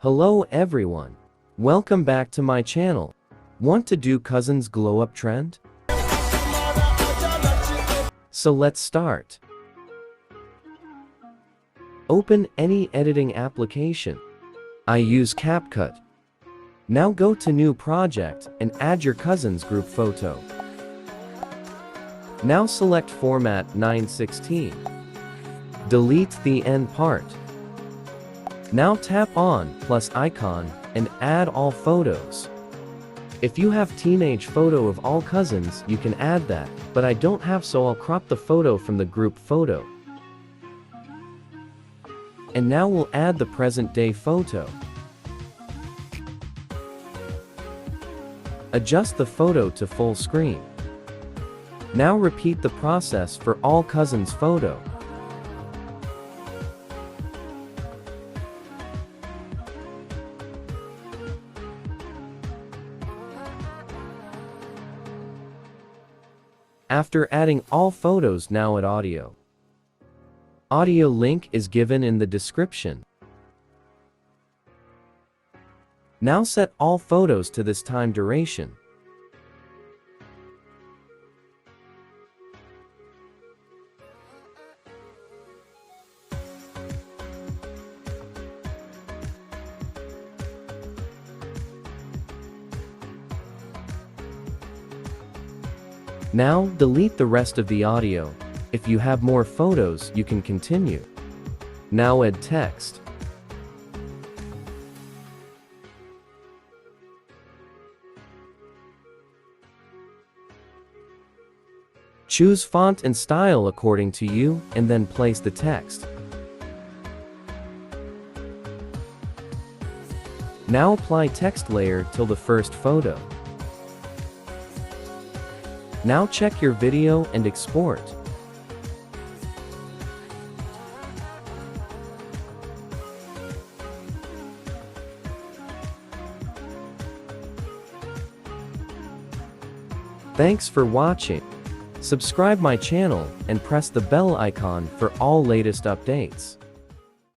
Hello everyone. Welcome back to my channel. Want to do cousins glow up trend? So let's start. Open any editing application. I use CapCut. Now go to new project and add your cousin's group photo. Now select format 9:16. Delete the end part. Now tap on plus icon and add all photos. If you have teenage photo of all cousins, you can add that, but I don't have, so I'll crop the photo from the group photo. And now we'll add the present day photo. Adjust the photo to full screen. Now repeat the process for all cousins' photo. After adding all photos, now add audio. Audio link is given in the description. Now set all photos to this time duration. Now delete the rest of the audio. If you have more photos, you can continue. Now add text. Choose font and style according to you, and then place the text. Now apply text layer till the first photo. Now check your video and export. Thanks for watching. Subscribe my channel and press the bell icon for all latest updates.